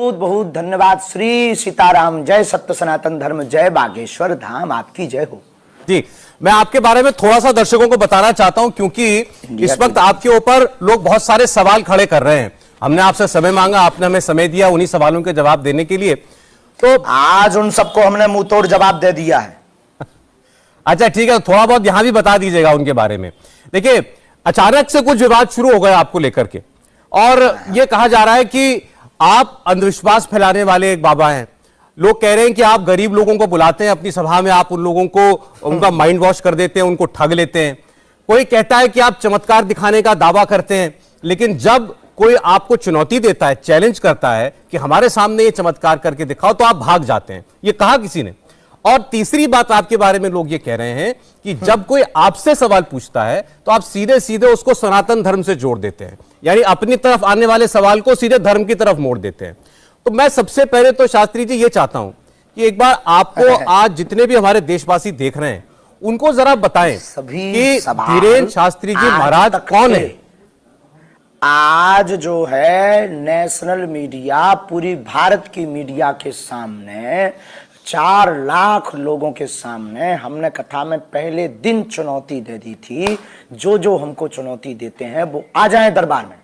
बहुत बहुत धन्यवाद। श्री सीताराम, जय सत्य सनातन धर्म, जय बागेश्वर धाम, आपकी जय हो। जी, मैं आपके बारे में थोड़ा सा दर्शकों को बताना चाहता हूं, क्योंकि इस वक्त आपके ऊपर लोग बहुत सारे सवाल खड़े कर रहे हैं। हमने आपसे समय मांगा, आपने हमें समय दिया उन्हीं सवालों के जवाब देने के लिए, तो आज उन सबको हमने मुंह तोड़ जवाब दे दिया है। अच्छा ठीक है, थोड़ा बहुत यहां भी बता दीजिएगा उनके बारे में। देखिए, अचानक से कुछ विवाद शुरू हो गए आपको लेकर के, और यह कहा जा रहा है कि आप अंधविश्वास फैलाने वाले एक बाबा हैं। लोग कह रहे हैं कि आप गरीब लोगों को बुलाते हैं अपनी सभा में, आप उन लोगों को उनका माइंड वॉश कर देते हैं, उनको ठग लेते हैं। कोई कहता है कि आप चमत्कार दिखाने का दावा करते हैं, लेकिन जब कोई आपको चुनौती देता है, चैलेंज करता है कि हमारे सामने ये चमत्कार करके दिखाओ, तो आप भाग जाते हैं। ये कहा किसी ने। और तीसरी बात आपके बारे में लोग ये कह रहे हैं कि जब कोई आपसे सवाल पूछता है तो आप सीधे सीधे उसको सनातन धर्म से जोड़ देते हैं, यानी अपनी तरफ आने वाले सवाल को सीधे धर्म की तरफ मोड़ देते हैं। तो मैं सबसे पहले तो शास्त्री जी ये चाहता हूं कि एक बार आपको आज जितने भी हमारे देशवासी देख रहे हैं उनको जरा बताएं कि धीरेन्द्र शास्त्री जी महाराज कौन है। आज जो है नेशनल मीडिया, पूरी भारत की मीडिया के सामने, 4 लाख लोगों के सामने हमने कथा में पहले दिन चुनौती दे दी थी। जो हमको चुनौती देते हैं वो आ जाएं दरबार में।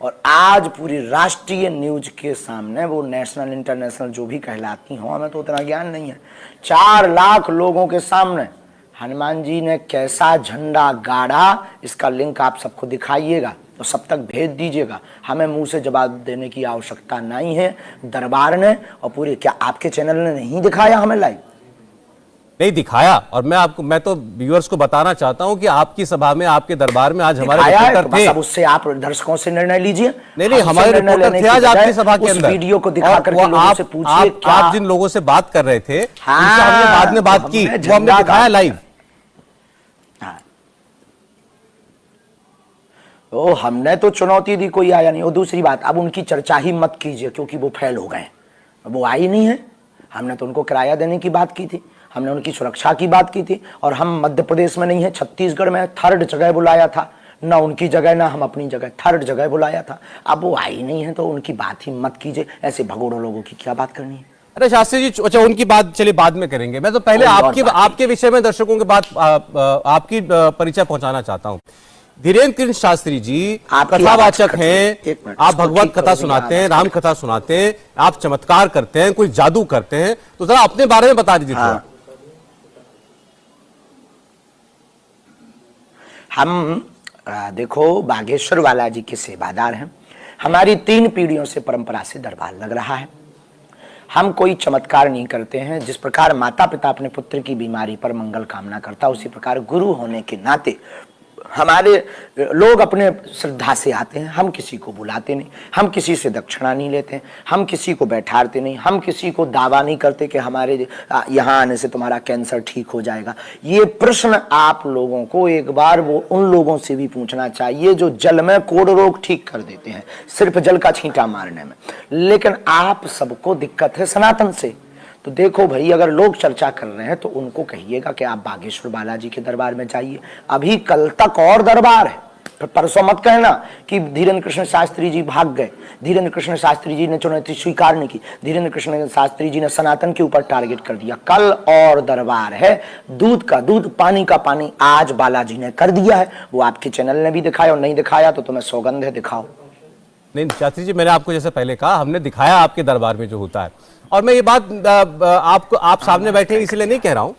और आज पूरी राष्ट्रीय न्यूज के सामने, वो नेशनल इंटरनेशनल जो भी कहलाती हो, हमें तो उतना ज्ञान नहीं है, 4 लाख लोगों के सामने हनुमान जी ने कैसा झंडा गाड़ा, इसका लिंक आप सबको दिखाइएगा तो सब तक भेज दीजिएगा। हमें मुंह से जवाब देने की आवश्यकता नहीं है। दरबार ने और पूरे, क्या आपके चैनल ने नहीं दिखाया हमें लाइव? नहीं दिखाया, और मैं तो व्यूअर्स को बताना चाहता हूं कि आपकी सभा में, आपके दरबार में आज हमारे रिपोर्टर थे। अब उससे आप दर्शकों से निर्णय लीजिए। नहीं, हमारे रिपोर्टर थे आज आपकी सभा के अंदर। वीडियो को दिखा करके लोगों से पूछिए, आप जिन लोगों से बात कर रहे थे उनसे हमने बाद में बात की, वो हमने दिखाया लाइव। तो हमने तो चुनौती दी, कोई आया नहीं। और दूसरी बात, अब उनकी चर्चा ही मत कीजिए, क्योंकि वो फेल हो गए, वो आई नहीं है। हमने तो उनको किराया देने की बात की थी, हमने उनकी सुरक्षा की बात की थी, और हम मध्य प्रदेश में नहीं है, छत्तीसगढ़ में 3rd जगह बुलाया था, ना उनकी जगह ना हम अपनी जगह, 3rd जगह बुलाया था। अब वो आई नहीं है तो उनकी बात ही मत कीजिए। ऐसे भगोड़ों लोगों की क्या बात करनी है? अरे शास्त्री जी, अच्छा उनकी बात चलिए बाद में करेंगे। मैं तो पहले आपके विषय में दर्शकों के बात आपकी परिचय पहुंचाना चाहता हूं। धीरेन्द्र कृष्ण शास्त्री जी कथावाचक हैं, आप भगवत कथा सुनाते हैं, राम कथा सुनाते हैं, आप चमत्कार करते हैं, कोई जादू करते हैं, तो जरा अपने बारे में बता दीजिए। हाँ। हम देखो, बागेश्वर वाला जी के सेवादार हैं। हमारी 3 पीढ़ियों से परंपरा से दरबार लग रहा है। हम कोई चमत्कार नहीं करते हैं। जिस प्रकार माता पिता अपने पुत्र की बीमारी पर मंगल कामना करता, उसी प्रकार गुरु होने के नाते हमारे लोग अपने श्रद्धा से आते हैं। हम किसी को बुलाते नहीं, हम किसी से दक्षिणा नहीं लेते, हम किसी को बैठाते नहीं, हम किसी को दावा नहीं करते कि हमारे यहाँ आने से तुम्हारा कैंसर ठीक हो जाएगा। ये प्रश्न आप लोगों को एक बार वो उन लोगों से भी पूछना चाहिए जो जल में कोढ़ रोग ठीक कर देते हैं, सिर्फ जल का छींटा मारने में। लेकिन आप सबको दिक्कत है सनातन से। तो देखो भाई, अगर लोग चर्चा कर रहे हैं तो उनको कहिएगा कि आप बागेश्वर बालाजी के दरबार में जाइए। अभी कल तक और दरबार है, फिर परसों मत कहना कि धीरेन्द्र कृष्ण शास्त्री जी भाग गए, धीरेन्द्र कृष्ण शास्त्री जी ने चुनौती स्वीकार नहीं की, धीरेन्द्र कृष्ण शास्त्री जी ने सनातन के ऊपर टारगेट कर दिया। कल और दरबार है, दूध का दूध, पानी का पानी आज बालाजी ने कर दिया है। वो आपके चैनल ने भी दिखाया, और नहीं दिखाया तो तुम्हें सौगंध है, दिखाओ। नहीं शास्त्री जी, मैंने आपको जैसे पहले कहा, हमने दिखाया आपके दरबार में जो होता है। और मैं ये बात आप सामने बैठे इसलिए नहीं कह रहा हूं,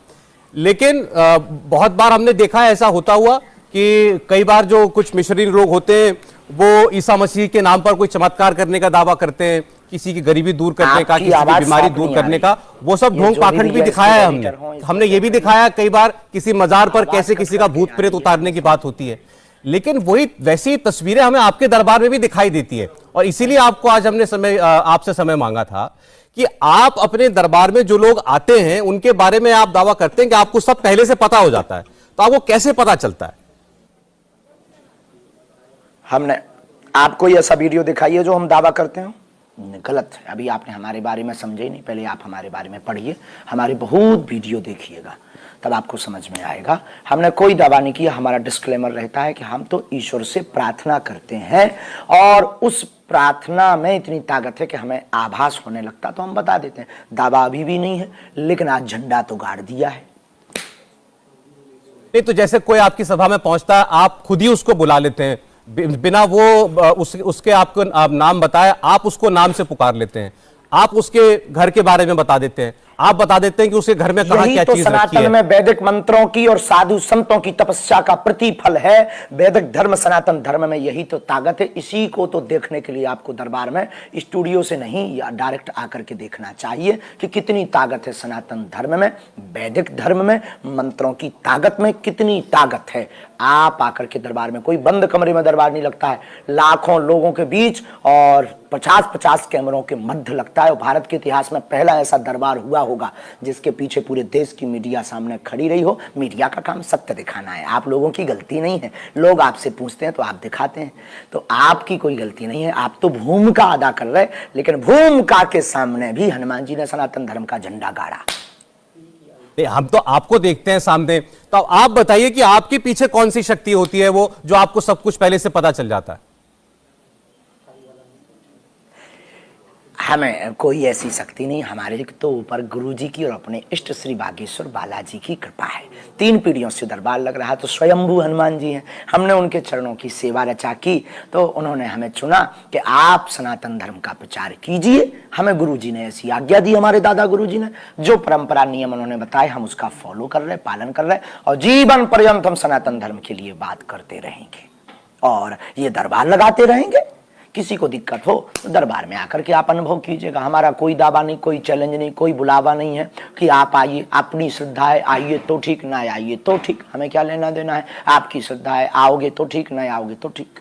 लेकिन बहुत बार हमने देखा है ऐसा होता हुआ कि कई बार जो कुछ मिशनरी लोग होते हैं वो ईसा मसीह के नाम पर कोई चमत्कार करने का दावा करते हैं, किसी की गरीबी दूर करने का, किसी की बीमारी दूर करने का, वो सब ढोंग पाखंड भी दिखाया है हमने ये भी दिखाया कई बार किसी मजार पर कैसे किसी का भूत प्रेत उतारने की बात होती है। लेकिन वही वैसी तस्वीरें हमें आपके दरबार में भी दिखाई देती है, और इसीलिए आपको आज हमने आपसे समय मांगा था कि आप अपने दरबार में जो लोग आते हैं उनके बारे में आप दावा करते हैं कि आपको सब पहले से पता हो जाता है, तो आपको कैसे पता चलता है? हमने आपको ऐसा वीडियो दिखाई है जो हम दावा करते हैं? गलत है। अभी आपने हमारे बारे में समझे ही नहीं, पहले आप हमारे बारे में पढ़िए, हमारी बहुत वीडियो देखिएगा, तब आपको समझ में आएगा। हमने कोई दावा नहीं किया। हमारा डिस्क्लेमर रहता है कि हम तो ईश्वर से प्रार्थना करते हैं, और उस प्रार्थना में इतनी ताकत है कि हमें आभास होने लगता तो हम बता देते हैं। दावा अभी भी नहीं है, लेकिन आज झंडा तो गाड़ दिया है। नहीं तो जैसे कोई आपकी सभा में पहुंचता है, आप खुद ही उसको बुला लेते हैं, बिना वो उसके आपको नाम बताए, आप उसको नाम से पुकार लेते हैं, आप उसके घर के बारे में बता देते हैं, आप बता देते हैं कि उसके घर में कहां क्या तो चीज रखी सनातन है। में वैदिक मंत्रों की और साधु संतों की तपस्या का प्रतिफल है। वैदिक धर्म, सनातन धर्म में यही तो ताकत है। इसी को तो देखने के लिए आपको दरबार में स्टूडियो से नहीं या डायरेक्ट आकर के देखना चाहिए कि कितनी ताकत है सनातन धर्म में, वैदिक धर्म में, मंत्रों की ताकत में कितनी ताकत है। आप आकर के दरबार में, कोई बंद कमरे में दरबार नहीं लगता है, लाखों लोगों के बीच और 50-50 कैमरों के मध्य लगता है। भारत के इतिहास में पहला ऐसा दरबार हुआ होगा जिसके पीछे पूरे देश की मीडिया सामने खड़ी रही हो। मीडिया का काम सत्य दिखाना है, आप लोगों की गलती नहीं है। लोग आपसे पूछते हैं तो आप दिखाते हैं, तो आपकी कोई गलती नहीं है। आप तो भूमिका अदा कर रहे, लेकिन भूमिका के सामने भी हनुमान जी ने सनातन धर्म का झंडा गाड़ा। हम तो आपको देखते हैं सामने, तो आप बताइए कि आपके पीछे कौन सी शक्ति होती है वो जो आपको सब कुछ पहले से पता चल जाता है। हमें कोई ऐसी शक्ति नहीं, हमारे तो ऊपर गुरु जी की और अपने इष्ट श्री बागेश्वर बालाजी की कृपा है। 3 पीढ़ियों से दरबार लग रहा, तो स्वयंभू हनुमान जी हैं। हमने उनके चरणों की सेवा रचा की, तो उन्होंने हमें चुना कि आप सनातन धर्म का प्रचार कीजिए। हमें गुरु जी ने ऐसी आज्ञा दी, हमारे दादा गुरु जी ने जो परंपरा नियम उन्होंने बताए, हम उसका फॉलो कर रहे, पालन कर रहे, और जीवन पर्यंत हम सनातन धर्म के लिए बात करते रहेंगे और ये दरबार लगाते रहेंगे। किसी को दिक्कत हो तो दरबार में आकर के आप अनुभव कीजिएगा। हमारा कोई दावा नहीं, कोई चैलेंज नहीं, कोई बुलावा नहीं है कि आप आइए, अपनी श्रद्धा है, आइए तो ठीक, ना आइए तो ठीक, हमें क्या लेना देना है। आपकी श्रद्धा है, आओगे तो ठीक, ना आओगे तो ठीक।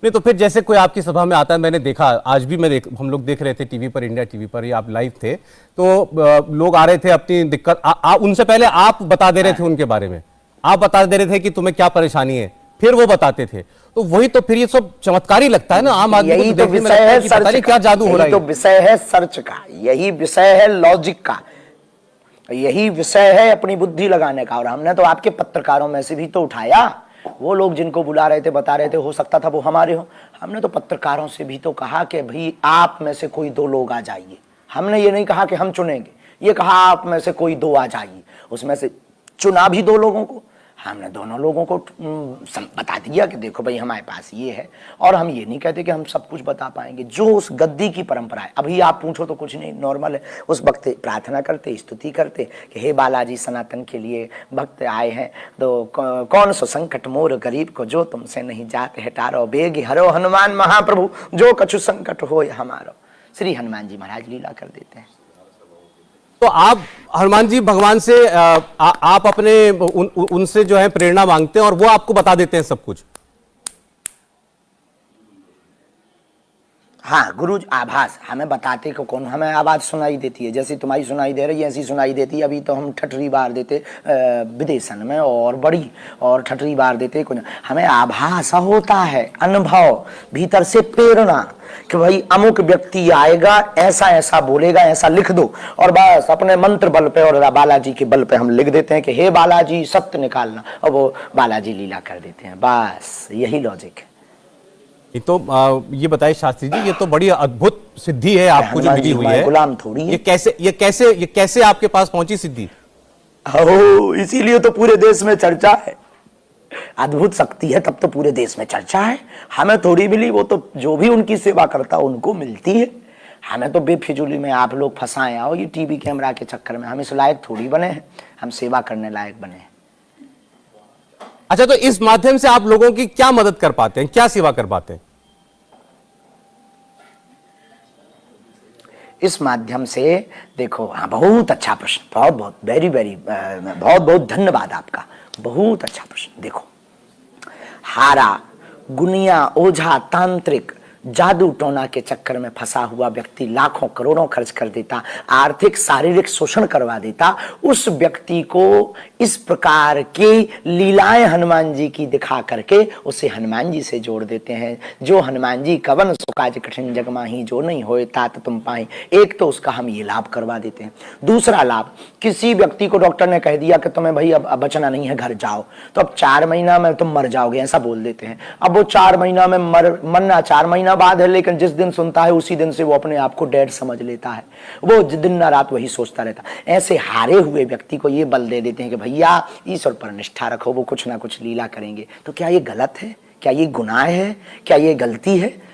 नहीं तो फिर जैसे कोई आपकी सभा में आता है, मैंने देखा, आज भी हम लोग देख रहे थे टीवी पर, इंडिया टीवी पर, ये आप लाइव थे, तो लोग आ रहे थे अपनी दिक्कत, उनसे पहले आप बता दे रहे थे उनके बारे में, आप बता दे रहे थे कि तुम्हें क्या परेशानी है, फिर वो बताते थे। तो वही तो फिर ये सब चमत्कारी लगता है ना आम आदमी को, तो विषय है सर्च क्या जादू हो रहा है। तो विषय है सर्च का, यही विषय है लॉजिक का, यही विषय है अपनी बुद्धि लगाने का। और हमने तो आपके पत्रकारों में से भी तो उठाया, वो लोग जिनको बुला रहे थे, बता रहे थे, हो सकता था वो हमारे हो। हमने तो पत्रकारों से भी तो कहा कि भाई आप में से कोई 2 लोग आ जाइए। हमने ये नहीं कहा कि हम चुनेंगे, ये कहा आप में से कोई 2 आ जाइए। उसमें से चुना भी 2 लोगों को। हमने दोनों लोगों को बता दिया कि देखो भाई हमारे पास ये है, और हम ये नहीं कहते कि हम सब कुछ बता पाएंगे। जो उस गद्दी की परंपरा है, अभी आप पूछो तो कुछ नहीं, नॉर्मल है। उस वक्त प्रार्थना करते, स्तुति करते कि हे बालाजी, सनातन के लिए भक्त आए हैं, तो कौन सो संकट मोर गरीब को, जो तुमसे नहीं जाते है टारो, बेग हरो हनुमान महाप्रभु, जो कछु संकट हो हमारो। श्री हनुमान जी महाराज लीला कर देते हैं। तो आप हनुमान जी भगवान से आप अपने उनसे जो है प्रेरणा मांगते हैं और वो आपको बता देते हैं सब कुछ। हाँ, गुरु आभास हमें बताते को कौन, हमें आवाज सुनाई देती है, जैसी तुम्हारी सुनाई दे रही है ऐसी सुनाई देती है। अभी तो हम ठठरी बार देते विदेशन में, और बड़ी और ठठरी बार देते कुछ, हमें आभास होता है, अनुभव, भीतर से प्रेरणा कि भाई अमुक व्यक्ति आएगा, ऐसा ऐसा बोलेगा, ऐसा लिख दो, और बस अपने मंत्र बल पे और बालाजी के बल पे हम लिख देते हैं कि हे बालाजी सत्य निकालना, और वो बालाजी लीला कर देते हैं। बस यही लॉजिक है। ये तो ये बताइए शास्त्री जी, ये तो बड़ी अद्भुत सिद्धि है आपको जो मिली हुई है, गुलाम थोड़ी है। ये कैसे आपके पास पहुंची सिद्धि? इसीलिए तो पूरे देश में चर्चा है। अद्भुत शक्ति है तब तो पूरे देश में चर्चा है। हमें थोड़ी मिली, वो तो जो भी उनकी सेवा करता उनको मिलती है। हमें तो बेफिजूली में आप लोग फंसाए आओ ये टीवी कैमरा के चक्कर में। हम इस लायक थोड़ी बने हैं, हम सेवा करने लायक बने हैं। अच्छा, तो इस माध्यम से आप लोगों की क्या मदद कर पाते हैं, क्या सेवा कर पाते हैं? इस माध्यम से देखो, हाँ बहुत अच्छा प्रश्न, बहुत बहुत वेरी वेरी बहुत बहुत धन्यवाद आपका, बहुत अच्छा प्रश्न। देखो, हारा, गुनिया, ओझा, तांत्रिक, जादू टोना के चक्कर में फंसा हुआ व्यक्ति लाखों करोड़ों खर्च कर देता, आर्थिक शारीरिक शोषण करवा देता, उस व्यक्ति को इस प्रकार की लीलाएं हनुमान जी की दिखा करके उसे हनुमान जी से जोड़ देते हैं। जो हनुमान जी कवन सुकाज कठिन जग माही, जो नहीं होए तात तुम पाई। एक तो उसका हम ये लाभ करवा देते हैं। दूसरा लाभ, किसी व्यक्ति को डॉक्टर ने कह दिया कि तुम्हें भाई अब बचना नहीं है, घर जाओ, तो अब 4 महीना में तुम मर जाओगे, ऐसा बोल देते हैं। अब वो 4 महीना में मरना, 4 महीना महीना बाद है, लेकिन जिस दिन सुनता है उसी दिन से वो अपने आप को डेड समझ लेता है। वो दिन ना रात वही सोचता रहता है। ऐसे हारे हुए व्यक्ति को ये बल दे देते हैं कि भैया ईश्वर पर निष्ठा रखो, वो कुछ ना कुछ लीला करेंगे। तो क्या ये गलत है? क्या ये गुनाह है? क्या ये गलती है?